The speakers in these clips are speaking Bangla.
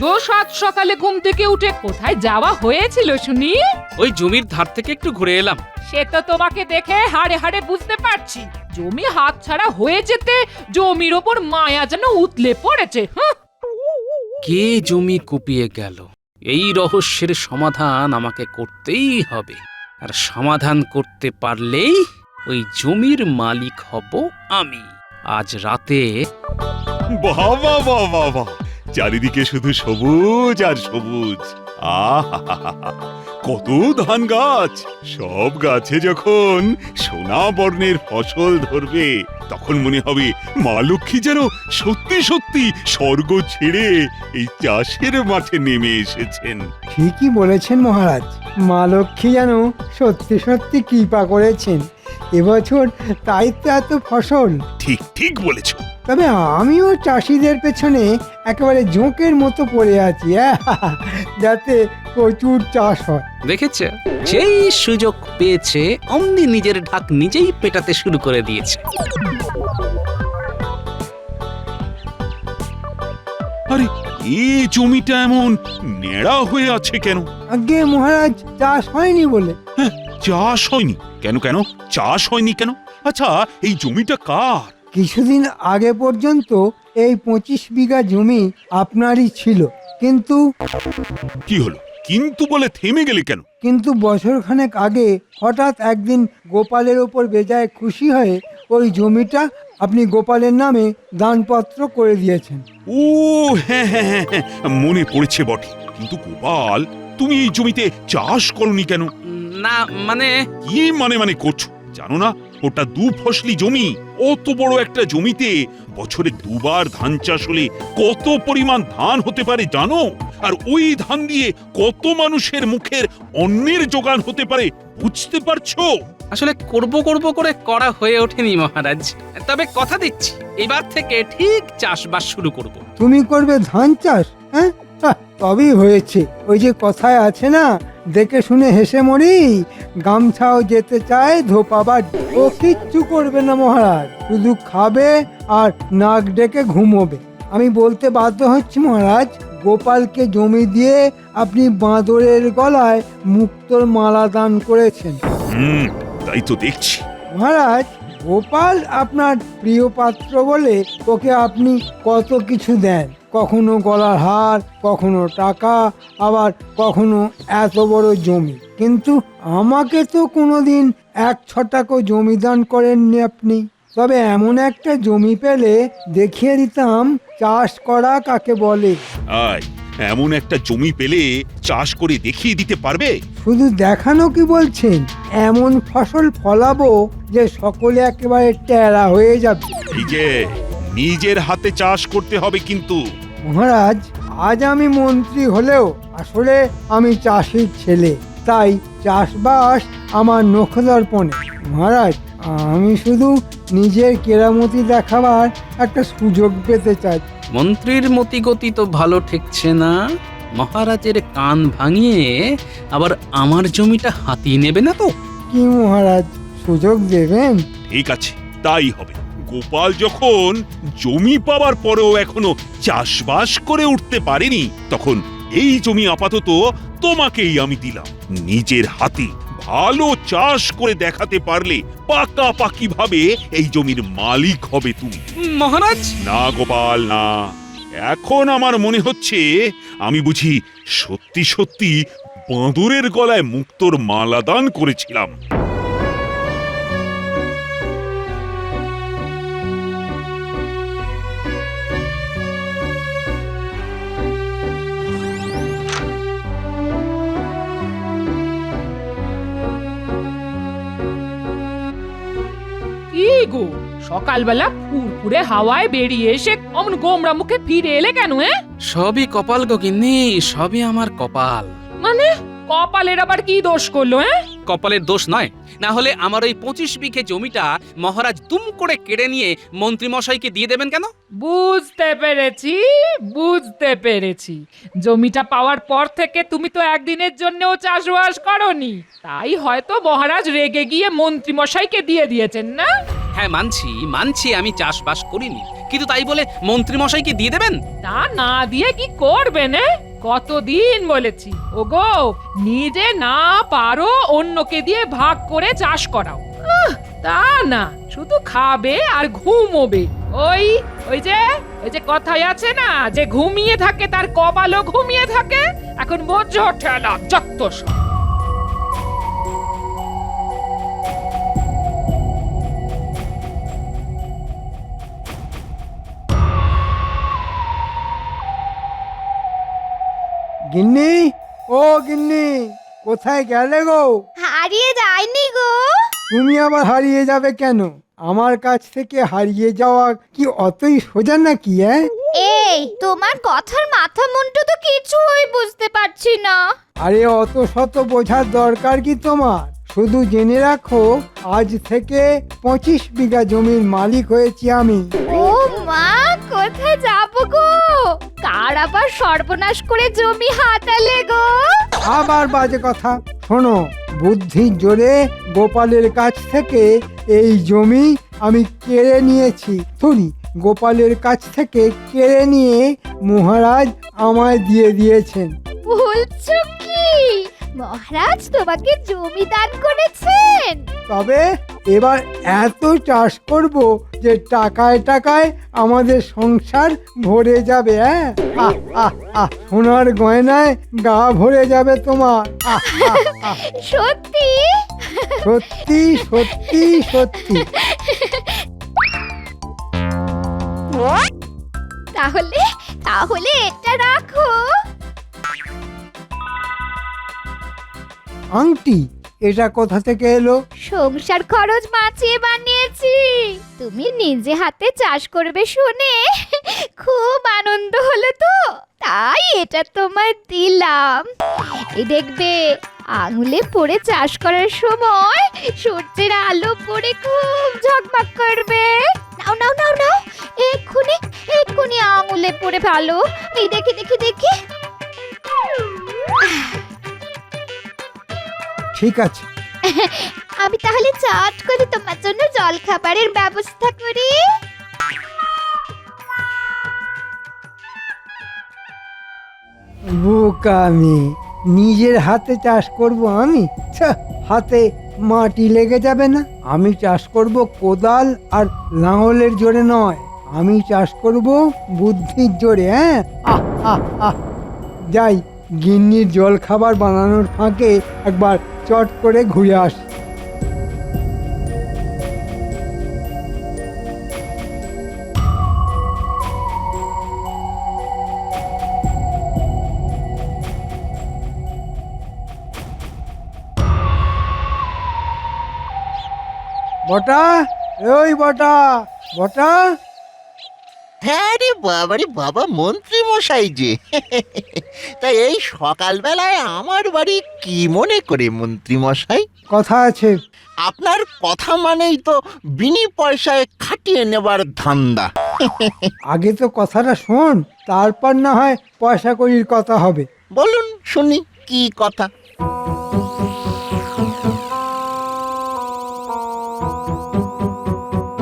গো সাত সকালে ঘুম থেকে উঠে কোথায় যাওয়া হয়েছিল শুনি? ওই জমির ধার থেকে একটু ঘুরে এলাম। সে তো তোমাকে দেখে হাড়ে হাড়ে বুঝতে পারছি। জমি হাতছাড়া হয়ে যেতে জমির ওপর মায়া যেন উতলে পড়েছে। কে জমি কুপিয়ে গেল, এই রহস্যের সমাধান আমাকে করতেই হবে। আর সমাধান করতে পারলেই ওই জমির মালিক হব আমি। আজ রাতে বাহ বাহ বাহ বাহ বাহ, চারিদিকে শুধু সবুজ আর সবুজ। আহা, কত ধান গাছ! সব গাছে যখন সোনা বর্ণের ফসল ধরবে তখন মনে হবে মা লক্ষ্মী যেন সত্যি সত্যি স্বর্গ ছেড়ে এই চাষের মাঠে নেমে এসেছেন। ঠিকই বলেছেন মহারাজ, মা লক্ষ্মী যেন সত্যি সত্যি কৃপা করেছেন এবছর, তাই তো এত ফসল। ঠিক ঠিক বলেছ। তবে আমিও চাষিদের পেছনে একেবারে জোঁকের মতো পড়ে আছি, যাতে প্রচুর চাষ হয়। দেখেছে, যেই সুযোগ পেয়েছে অমনি নিজের ঢাক নিজেই পেটাতে শুরু করে দিয়েছে। আরে এই জমিটা এমন নেড়া হয়ে আছে কেন? আগে মহারাজ, চাষ হয়নি বলে। হ্যাঁ, চাষ হয়নি কেন? কেন চাষ হয়নি কেন? আচ্ছা, এই জমিটা কার? কিছুদিন আগে পর্যন্ত এই 25 বিঘা জমি আপনারই ছিল, কিন্তু কি হলো? কিন্তু বলে থেমে গেলে কেন? বছরখানেক আগে হঠাৎ একদিন গোপালের ওপর বেজায় খুশি হয়ে ওই জমিটা আপনি গোপালের নামে দানপত্র করে দিয়েছেন। ও হ্যাঁ হ্যাঁ হ্যাঁ হ্যাঁ, মনে পড়েছে বটে। কিন্তু গোপাল, তুমি এই জমিতে চাষ করনি কেন? না মানে, কি মানে করছো? জানো না ওটা দু ফসলি জমি? অত বড় একটা জমিতে বছরে দুবার ধান চাষ হলে কত পরিমাণ ধান হতে পারে জানো? আর ওই ধান দিয়ে কত মানুষের মুখের অন্নের যোগান হতে পারে বুঝতে পারছো? আসলে করব করে করা হয়ে ওঠেনি মহারাজ। তবে কথা দিচ্ছি, এবার থেকে ঠিক চাষবাস শুরু করব। তুমি করবে ধান চাষ? হ্যাঁ, তবেই হয়েছে। ওই যে কথায় আছে না, দেখে শুনে হেসে মরি, গামছাও যেতে চায় ধোপাবার। ও কিচ্ছু করবে না মহারাজ, শুধু খাবে আর নাক ডেকে ঘুমোবে। আমি বলতে বাধ্য হচ্ছি মহারাজ, গোপালকে জমি দিয়ে আপনি বাঁদরের গলায় মুক্তোর মালা দান করেছেন। তাই তো দেখছি। মহারাজ, গোপাল আপনার প্রিয় পাত্র বলে ওকে আপনি কত কিছু দেন, কখনো গলার হার, কখনো টাকা, আবার কখনো এত বড় জমি। কিন্তু আমাকে তো কোনোদিন 1 ছটাকও জমি দান করেননি আপনি। তবে এমন একটা জমি পেলে দেখিয়ে দিতাম চাষ করা কাকে বলে। আয়, এমন একটা জমি পেলে চাষ করে দেখিয়ে দিতে পারবে? শুধু দেখানো কি বলছেন, এমন ফসল ফলাবো যে সকলে একেবারে টেরা হয়ে যাবে। এই যে নিজের হাতে চাষ করতে হবে কিন্তু। মহারাজ, আজ আমি মন্ত্রী হলেও আসলে আমি চাষির ছেলে, তাই চাষবাস আমার নখদর্পণে। মহারাজ, আমি শুধু নিজের কেরামতি দেখাবার একটা সুযোগ পেতে চাই। মন্ত্রীর মতিগতি তো ভালো ঠেকছে না। মহারাজের কান ভাঙিয়ে আবার আমার জমিটা হাতিয়ে নেবে না তো? কি মহারাজ, সুযোগ দেবেন? ঠিক আছে, তাই হবে। গোপাল যখন জমি পাওয়ার পরেও এখনো চাষবাস করে উঠতে পারেনি, তখন এই জমি আপাতত তোমাকেই আমি দিলাম। নিজের হাতে ভালো চাষ করে দেখাতে পারলে পাকাপাকি ভাবে এই জমির মালিক হবে তুমি। মহারাজ, না গোপাল, না। এখন আমার মনে হচ্ছে আমি বুঝি সত্যি সত্যি বাঁদরের গলায় মুক্তোর মালা দান করেছিলাম। কি গো, সকালবেলা ফুরফুরে হাওয়ায় বেরিয়ে এসে অমন গোমরা মুখে ফিরে এলে কেন? সবই কপাল গো গিন্নি, সবই আমার কপাল। মানে কপালের আবার কি দোষ করলো? কপালের দোষ নয়, না হলে আমার ওই 25 বিঘে জমিটা মহারাজ তুম করে কেড়ে নিয়ে মন্ত্রী মশাইকে দিয়ে দেবেন কেন? বুঝতে পেরেছি। জমিটা পাওয়ার পর থেকে তুমি তো একদিনের জন্যও চাষবাস করনি, তাই হয়তো মহারাজ রেগে গিয়ে মন্ত্রী মশাইকে দিয়ে দিয়েছেন না? হ্যাঁ মানছি মানছি আমি চাষবাস করিনি, কিন্তু তাই বলে মন্ত্রী মশাইকে দিয়ে দেবেন? তা না দিয়ে কি করবেন? কতদিন বলেছি ওগো, নিজে না পারো অন্যকে দিয়ে ভাগ করে চাষ করাও। তা না, শুধু খাবে আর ঘুমোবে। ওই ওই যে কথায় আছে না, যে ঘুমিয়ে থাকে তার কপালও ঘুমিয়ে থাকে। এখন বোঝো ঠেলা যত সব। গিন্নি, ও গিন্নি, কোথায় গেলে গো? হারিয়ে যায়নি গো। তুমি আবার হারিয়ে যাবে কেন? আমার কাছ থেকে হারিয়ে যাওয়া কি অতই সোজা নাকি? এই তোমার কথার মাথা মুন্ডু তো কিছুই বুঝতে পারছি না। আরে অত শত বোঝার দরকার কি তোমার? শুধু জেনে রাখো, আজ থেকে 25 বিঘা জমির মালিক হয়েছি আমি। ও মা, কোথায় যাবো গো? কার আবার সর্বনাশ করে জমি হাতালে গো? আবার বাজে কথা। শোনো, বুদ্ধির জোরে গোপালের কাছ থেকে এই জমি আমি কেড়ে নিয়েছি। সরি, গোপালের কাছ থেকে কেড়ে নিয়ে মহারাজ আমায় দিয়ে দিয়েছেন। বলছো কি মহারাজ তোমাকে জমি দান করেছেন? তবে এবার এত চাষ করব যে টাকায় টাকায় আমাদের সংসার ভরে যাবে। আহ আহ আহ, সোনার গয়নায় গা ভরে যাবে তোমার। আহ আহ আহ, সত্যি? সত্যি সত্যি সত্যি। তাহলে তাহলে এটা রাখো। আংটি? এটা কোথা থেকে এলো? সংসার খরচ বাঁচিয়ে বানিয়েছি। তুমি নিজে হাতে চাষ করবে শুনে খুব আনন্দ হলো তো, তাই এটা তোমায় দিলাম। এই দেখবে, আঙুলে পড়ে চাষ করার সময় সূর্যের আলো পড়ে খুব ঝকমক করবে। নাও নাও নাও নাও, এক্ষুনি এক্ষুনি আঙুলে পড়ে ভালো। এই দেখি দেখি দেখি। ঠিক আছে, আমি তাহলে চট করে তোমার জন্য জল খাবারের ব্যবস্থা করি। বোকা আমি, নিজের হাতে চাষ করব আমি? ছ্যা, হাতে মাটি লেগে যাবে না? আমি চাষ করব কোদাল আর লাঙলের জোরে নয়, আমি চাষ করব বুদ্ধির জোরে। আহ আহ আহ, যাই, গিন্নির জল খাবার বানানোর ফাঁকে একবার চট করে ঘুরে আসি। বটা, ওই বটা, বটা। হ্যাঁ রে বাবা, মন্ত্রী মশাই যে। তা এই সকালবেলায় আমার বাড়ি কি মনে করে মন্ত্রী মশাই? কথা আছে। আপনার কথা মানেই তো বিনি পয়সায় খাটিয়ে নেবার ধান্দা। আগে তো কথাটা শোন, তারপর না হয় পয়সা কড়ির কথা হবে। বলুন শুনি, কি কথা?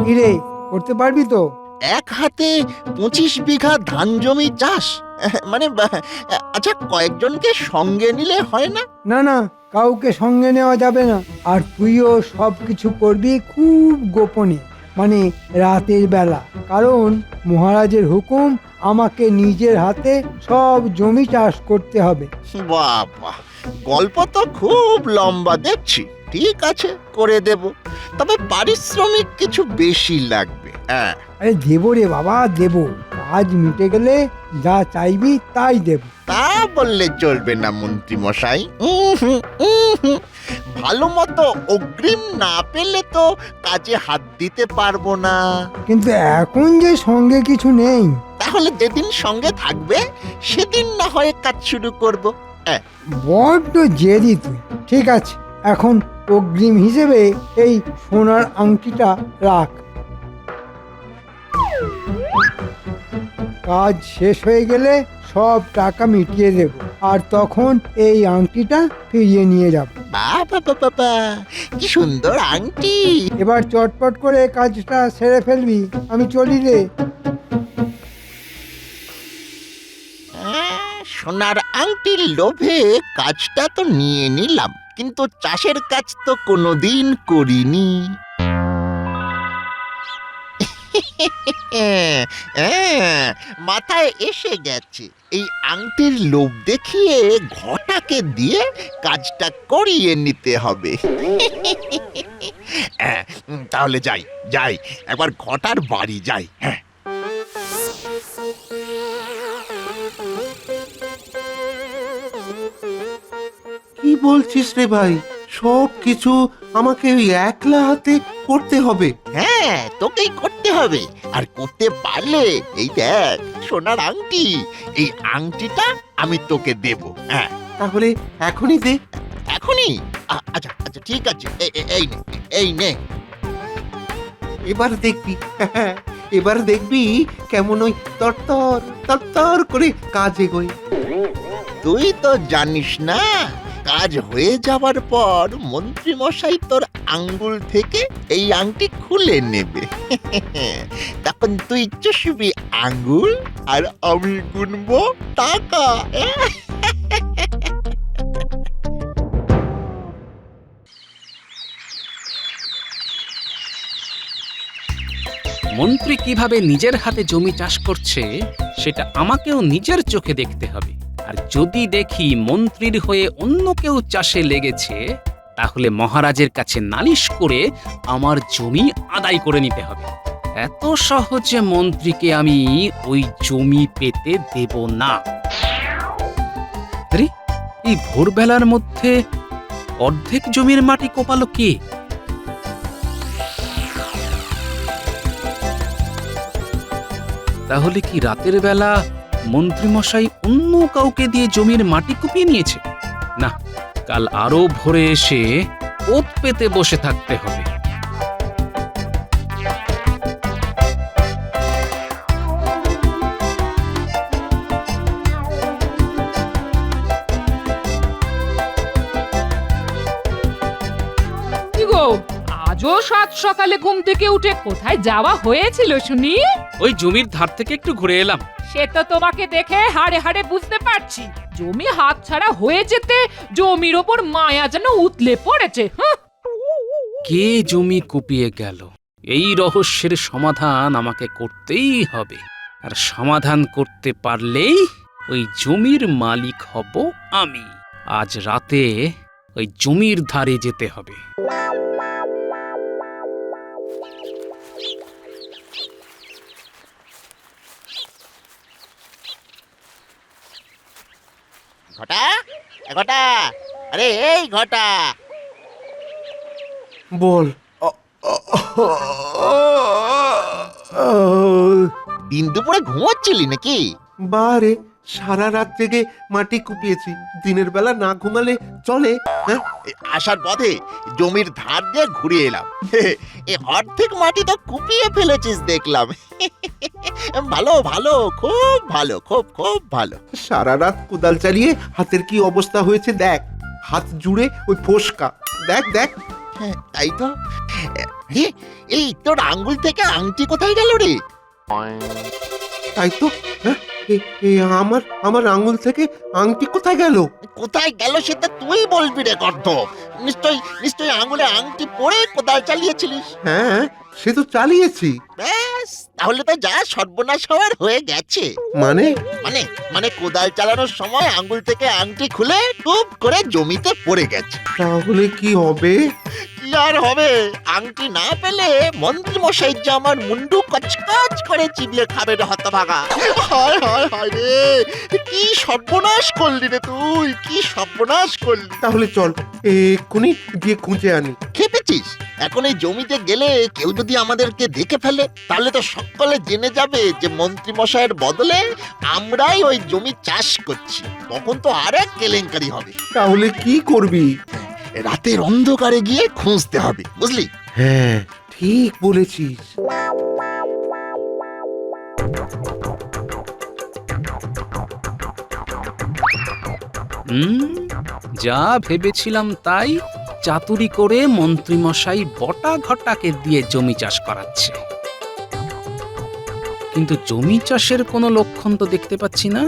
কিরে, করতে পারবি তো? এক হাতে 25 বিঘা ধান জমি চাষ, মানে আচ্ছা, কয়েকজনকে সঙ্গে নিলে হয় না? না না, কাউকে সঙ্গে নেওয়া যাবে না। আর তুইও সব কিছু করবি খুব গোপনে, মানে রাতের বেলা। কারণ মহারাজের হুকুম, আমাকে নিজের হাতে সব জমি চাষ করতে হবে। বাবা, গল্প তো খুব লম্বা দেখছি। ঠিক আছে, করে দেব, তবে পারিশ্রমিক কিছু বেশি লাগবে। হ্যাঁ, আরে দেবো রে বাবা, দেবো। কাজ মিটে গেলে যা চাইবি তাই দেব। তা বললে চলবে না মন্ত্রী মশাই। ভালো মতো অগ্রিম না পেলে তো কাজে হাত দিতে পারবো না। কিন্তু এখন যে সঙ্গে কিছু নেই। তাহলে যেদিন সঙ্গে থাকবে সেদিন না হয় কাজ শুরু করব। বড্ড জেদি তুই। ঠিক আছে, এখন অগ্রিম হিসেবে এই সোনার আংটিটা রাখ। কাজ শেষ হয়ে গেলে সব টাকা মিটিয়ে দেব, আর তখন এই আংটিটা ফিরিয়ে নিয়ে যাব। বাবা বাবা, কি সুন্দর আংটি। এবার চটপট করে কাজটা সেরে ফেলবি, আমি চলি রে। সোনার আংটির লোভে কাজটা তো নিয়ে নিলাম, কিন্তু চাষের কাজ তো কোনোদিন করিনি। মাথায় এসে গেছে, এই আংটির লোভ দেখিয়ে ঘটাকে দিয়ে কাজটা করিয়ে নিতে হবে। তাহলে যাই যাই, একবার ঘটার বাড়ি যাই। হ্যাঁ, কি বলছিস রে ভাই? সব কিছু আমাকে ওই একলা হাতে করতে হবে? হ্যাঁ, তোকেই করতে হবে, আর করতে পারলে এই দেখ সোনার আংটি, এই আংটিটা আমি তোকে দেব। হ্যাঁ, তাহলে এখনই দে। এখনই? আচ্ছা আচ্ছা, ঠিক আছে, এই নে, এই নে। এবার দেখবি, এবার দেখবি কেমন ওই তরতর তরতর করে কাজ এগোয়। তুই তো জানিস না, কাজ হয়ে যাবার পর মন্ত্রী মশাই তোর আঙ্গুল থেকে এই আংটি খুলে নেবে। তখন তুই চুষবি আঙ্গুল, আর আমি গুনবো টাকা। মন্ত্রী কিভাবে নিজের হাতে জমি চাষ করছে সেটা আমাকেও নিজের চোখে দেখতে হবে। আর যদি দেখি মন্ত্রীর হয়ে অন্য কেউ চাষে লেগেছে, তাহলে মহারাজের কাছে নালিশ করে আমার জমি আদায় করে নিতে হবে। এত সহজে মন্ত্রীকে আমি ওই জমি পেতে দেব না। আরে, এই ভোরবেলার মধ্যে অর্ধেক জমির মাটি কোপালো কে? তাহলে কি রাতের বেলা মন্ত্রীমশাই অন্য কাউকে দিয়ে জমির মাটি কুপিয়ে নিয়েছে? না, কাল আরো ভোরে এসে ওত পেতে বসে থাকতে হবে। কি গো, আজও সাত সকালে ঘুম থেকে উঠে কোথায় যাওয়া হয়েছিল শুনি? ওই জমির ধার থেকে একটু ঘুরে এলাম। সে তো তোমাকে দেখে হাড়ে হাড়ে বুঝতে পারছি, জমি হাতছাড়া হয়ে যেতে জমির ওপর মায়া যেন উতলে পড়েছে। কে জমি কুপিয়ে গেল, এই রহস্যের সমাধান আমাকে করতেই হবে। আর সমাধান করতে পারলেই ওই জমির মালিক হব আমি। আজ রাতে ওই জমির ধারে যেতে হবে। ঘটা, ঘটা, আরে এই ঘটা। বল। দিন দুপুরে ঘুমোচ্ছিলি নাকি? বারে, সারা রাত জেগে মাটি কুপিয়েছি। দিনের বেলা না ঘুমালে চলে? হ্যাঁ, আসার পথে জমির ধার দিয়ে ঘুরে এলাম। এ অর্ধেক মাটি তো কুপিয়ে ফেলেছিস দেখলাম। ভালো ভালো, খুব ভালো, খুব খুব ভালো। সারা রাত কোদাল চালিয়ে হাতের কি অবস্থা হয়েছে দেখ। হাত জুড়ে ওই ফোসকা, দেখ দেখ। হ্যাঁ, তাই তো। এই তোর আঙ্গুল থেকে আংটি কোথায় গেল রে? তাই তো। হ্যাঁ, আমার আঙ্গুল থেকে আংটি কোথায় গেল? কোথায় গেল সেটা তুই বলবি রে গর্ধ। নিশ্চয়ই আঙ্গুলে আংটি পরে কোদাল চালিয়েছিলিস। হ্যাঁ, সে তো চালিয়েছি। ব্যাস, তাহলে তো যা সর্বনাশ হওয়ার হয়ে গেছে। মানে? মানে মানে কোদাল চালানোর সময় আঙ্গুল থেকে আংটি খুলে টুপ করে জমিতে পড়ে গেছে। তাহলে কি হবে? কি আর হবে, আংটি না পেলে মন্ত্রী মশাই যে আমার মুন্ডু কচকচ করে চিবিয়ে খাবে রে হতভাগা। হায় হায় হায় রে, কি সর্বনাশ করলি রে তুই, কি সর্বনাশ করলি। তাহলে চল এক্ষুনি গিয়ে খুঁজে আনি। খেপেছিস? এখন এই জমিতে গেলে কেউ যদি আমাদেরকে দেখে ফেলে, তাহলে তো সকলে জেনে যাবে যে মন্ত্রী মশাইয়ের বদলে আমরাই ওই জমি চাষ করছি। তখন তো আরেক কেলেঙ্কারি হবে। তাহলে কি করবি? রাতের অন্ধকারে গিয়ে খুঁজতে হবে, বুঝলি? হ্যাঁ, ঠিক বলেছিস। যা ভেবেছিলাম তাই, চাতুরি করে মন্ত্রীমশাই বটা ঘটাকে দিয়ে জমি চাষ করাচ্ছে। কিন্তু জমি চাষের কোনো লক্ষণ তো দেখতে পাচ্ছি না,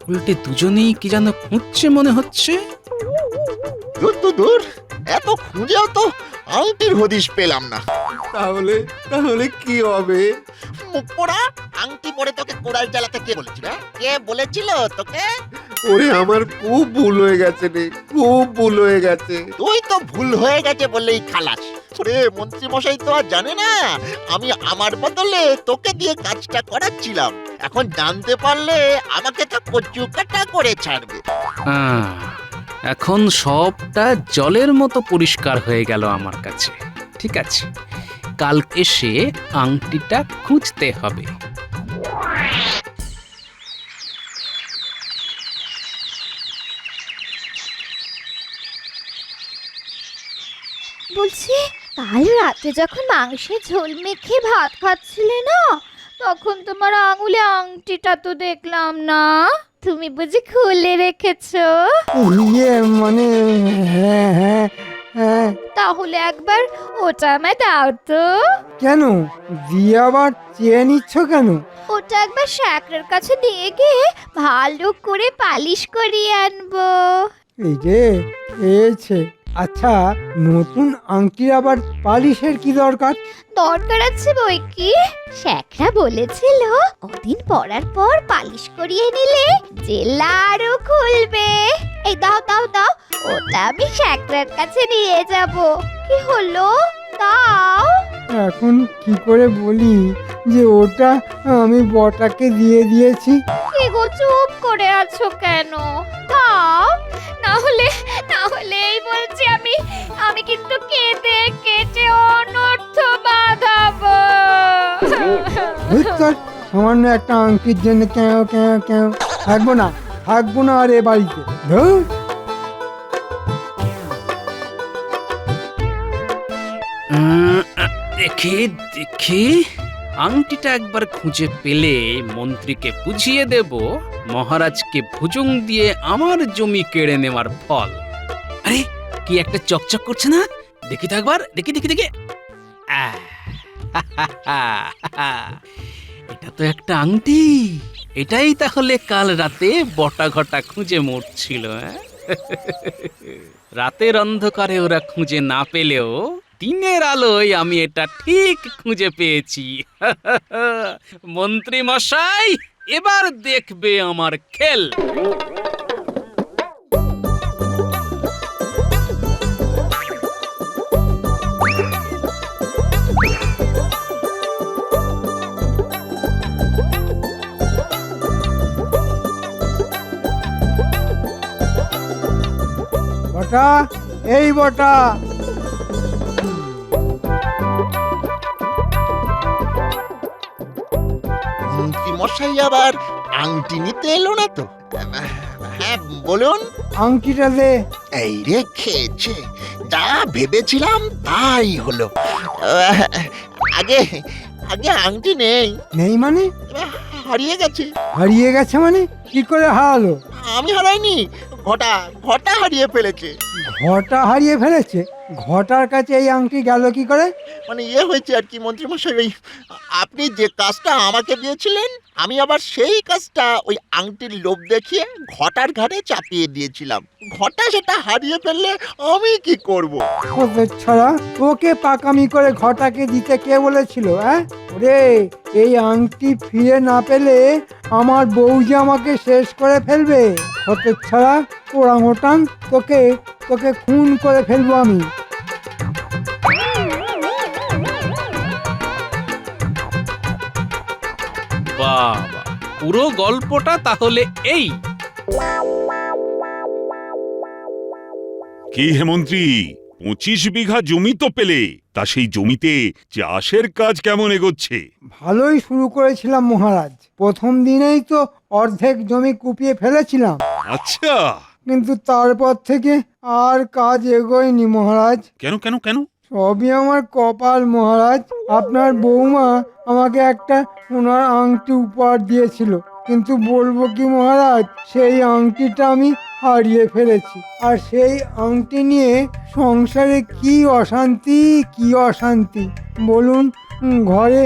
উল্টে দুজনেই কি যেন খুঁজছে মনে হচ্ছে। দূর দূর দূর, এত খুঁজেও তো আংটির হদিশ পেলাম না। তাহলে তাহলে কি হবে? মুখ পোড়া, আংটি পরে তোকে কোড়াল চালাতে কে বলেছিল? কে বলেছিল তোকে? ওরে আমার খুব ভুল হয়ে গেছে রে, খুব ভুল হয়ে গেছে। তুই তো ভুল হয়ে গেছে বললেই খালাস। ওরে মন্ত্রী মশাই তো আর জানে না আমি আমার বদলে তোকে দিয়ে কাজটা করাচ্ছিলাম। এখন জানতে পারলে আমাকে তো কচু কাটা করে ছাড়বে। এখন সবটা জলের মতো পরিষ্কার হয়ে গেল আমার কাছে। ঠিক আছে, কাল এসে আংটিটা খুঁজতে হবে। বলছি, কাল রাতে যখন মাংসের ঝোল মেখে ভাত খাচ্ছিলে না, তখন তোমার আঙুলে আংটিটা তো দেখলাম না। তুমি বুঝি খুলে রেখেছো? ইয়ে মানে হ্যাঁ হ্যাঁ হ্যাঁ। তাহলে একবার ওটা আমায় দাও তো। কেন দিয়ে আবার চেয়ে নিচ্ছ কেন? ওটা একবার শ্যাকরের কাছে দিয়ে গিয়ে ভালো করে পালিশ করিয়ে আনবো। এই যে পেয়েছে। আচ্ছা, নতুন আংটির আবার পালিশের কি দরকার? দরকার আছে বই কি, শ্যাকরা বলেছিল কদিন পরার পর পালিশ করিয়ে নিলে জেলা আরো খুলবে। এই দাও দাও দাও, ওটা আমি শ্যাকরার কাছে নিয়ে যাব। কি হলো, দাও। এখন কি করে বলি যে ওটা আমি বটাকে দিয়ে দিয়েছি? কি গো, চুপ করে আছো কেন? দাও, না হলে এই বলছি আমি কিন্তু কেঁদে কেটে অনর্থ বাঁধাবো। ধুত্তর, সামান্য একটা আংটির জন্য কেন কেন কেন থাকবো না আর এ বাড়িতে। ধুর। দেখি দেখি, আংটিটা একবার খুঁজে পেলে মন্ত্রীকে বুঝিয়ে দেব মহারাজকে ভুজুং দিয়ে আমার জমি কেড়ে নেওয়ার ফল। আরে কি একটা চকচক করছে না, দেখি তো একবার, দেখি দেখি দেখি। এটা তো একটা আংটি। এটাই তাহলে কাল রাতে বটা ঘটা খুঁজে মরছিল। রাতের অন্ধকারে ওরা খুঁজে না পেলেও দিনের আলোয় আমি এটা ঠিক খুঁজে পেয়েছি। মন্ত্রী মশাই, এবার দেখবে আমার খেল। বটা, এই বটা। মন্ত্রী মশাই আবার আংটি নিতে এলো না তো? হ্যাঁ বলুন। আংটিটা দে। এই রে খেয়েছে, যা ভেবেছিলাম তাই হলো। আগে আগে আংটি নেই, নেই মানে? হারিয়ে গেছে। হারিয়ে গেছে মানে? কি করে হারালো? আমি হারাইনি, ঘটা ঘটা হারিয়ে ফেলেছে। ঘটা হারিয়ে ফেলেছে? ঘটার কাছে এই আংটি গেল কি করে? মানে ইয়ে হয়েছে আর কি মন্ত্রী মশাই, ওই আপনি যে কাজটা আমাকে দিয়েছিলেন আমি আবার সেই কাজটা ওই আংটির লোভ দেখিয়ে ঘটার ঘাড়ে চাপিয়ে দিয়েছিলাম। ঘটা সেটা হারিয়ে ফেললে আমি কি করব? ওদের ছাড়া ওকে পাকামি করে ঘটাকে দিতে কে বলেছিল? ওরে, এই আংটি ফিরে না পেলে আমার বউ যে আমাকে শেষ করে ফেলবে। ওদের ছাড়া ওরাংওটাং, তোকে খুন করে ফেলবো আমি। বাবা, পুরো গল্পটা তাহলে এই। কি হে মন্ত্রী, 25 বিঘা জমি তো পেলে, তা সেই জমিতে চাষের কাজ কেমন এগোচ্ছে? ভালোই শুরু করেছিলাম মহারাজ। প্রথম দিনেই তো অর্ধেক জমি কুপিয়ে ফেলেছিলাম, আচ্ছা, কিন্তু তারপর থেকে আর কাজ এগোয়নি মহারাজ। কেন কেন কেন? সবই আমার কপাল মহারাজ। আপনার বৌমা আমাকে একটা সোনার আংটি উপহার দিয়েছিল, কিন্তু বলবো কি মহারাজ, সেই আংটিটা আমি হারিয়ে ফেলেছি। আর সেই আংটি নিয়ে সংসারে কি অশান্তি, কি অশান্তি বলুন। ঘরে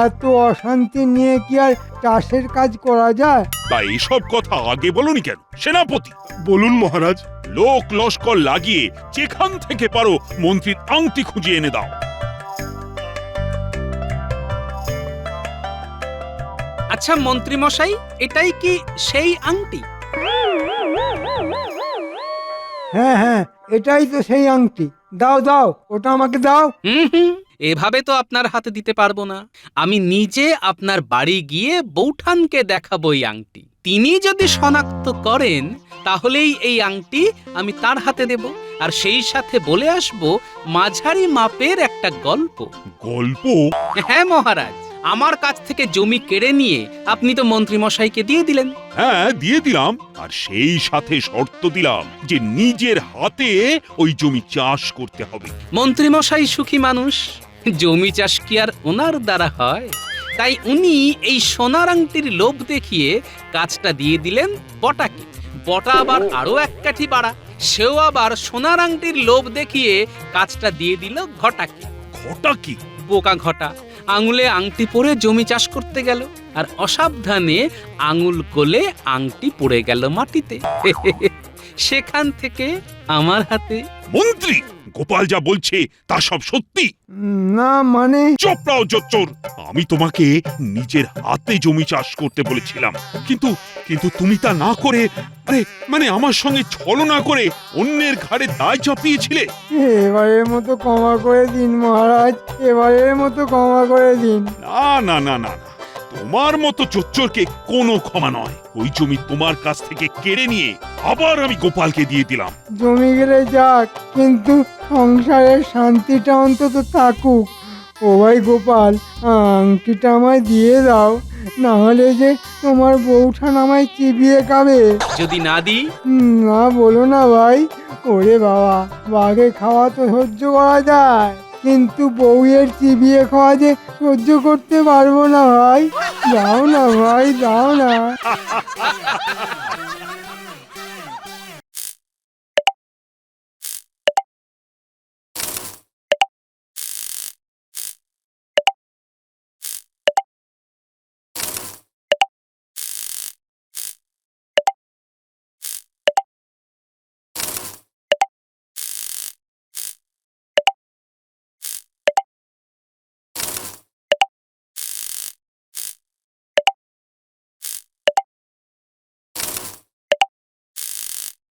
এত অশান্তি নিয়ে কি আর চাষের কাজ করা যায়? তা এসব কথা আগে বলুনি কেন সেনাপতি? বলুন মহারাজ, লোক লস্কর লাগিয়ে যেখান থেকে পারো মন্ত্রীর আংটি খুঁজে এনে দাও। আচ্ছা মন্ত্রী মশাই, এটাই কি সেই আংটি? হ্যাঁ হ্যাঁ, এটাই তো সেই আংটি। দাও দাও, ওটা আমাকে দাও। হুম, এভাবে তো আপনার হাতে দিতে পারবো না। আমি নিজে আপনার বাড়ি গিয়ে বৌঠানকে দেখাবো এই আংটি। তিনি যদি শনাক্ত করেন তাহলেই এই আংটি আমি তার হাতে দেব, আর সেই সাথে বলে আসবো মাঝারি মাপের একটা গল্প। গল্প? হ্যাঁ মহারাজ, আমার কাছ থেকে জমি কেড়ে নিয়ে আপনি তো মন্ত্রী মশাইকে দিয়ে দিলেন। হ্যাঁ দিয়ে দিলাম, আর সেই সাথে শর্ত দিলাম যে নিজের হাতে ওই জমি চাষ করতে হবে। মন্ত্রী মশাই সুখী মানুষ, জমি চাষ কি আর ওনার দ্বারা হয়? তাই উনি এই সোনার আংটির লোভ দেখিয়ে কাজটা দিয়ে দিলেন বটাকে। বটা আবার আরো এক কাঠি বাড়া, সেও আবার সোনার আংটির লোভ দেখিয়ে কাজটা দিয়ে দিল ঘটাকে। ঘটা কি? বোকা ঘটা আঙুলে আংটি পরে জমি চাষ করতে গেল, আর অসাবধানে আঙুল গলে আংটি পড়ে গেল মাটিতে। সেখান থেকে আমার হাতে। মন্ত্রী, গোপাল যা বলছে তা সব সত্যি? না মানে, চোপড়াও জোচ্চোর, আমি তোমাকে নিজের হাতে জমি চাষ করতে বলেছিলাম, কিন্তু কিন্তু তুমি তা না করে, মানে আমার সঙ্গে ছলনা করে অন্যের ঘাড়ে দায় চাপিয়েছিলে। এবারের মতো ক্ষমা করে দিন মহারাজ, এবারের মতো ক্ষমা করে দিন। না না না না না, তোমার মতো চোচ্চোরকে কোনো ক্ষমা নয়। ওই জমি তোমার কাছ থেকে কেড়ে নিয়ে আবার আমি গোপালকে দিয়ে দিলাম। জমি গেলে যাক, কিন্তু সংসারের শান্তিটা অন্তত থাকুক। ও ভাই গোপাল, আংটিটা আমায় দিয়ে দাও, না হলে যে তোমার বউঠান আমায় চিবিয়ে খাবে। যদি না দিই? না বলো না ভাই। ওরে বাবা, বাঘে খাওয়া তো সহ্য করা যায়, কিন্তু বউয়ের চিবিয়ে খাওয়া যে সহ্য করতে পারবো না ভাই। দাও না ভাই, দাও না।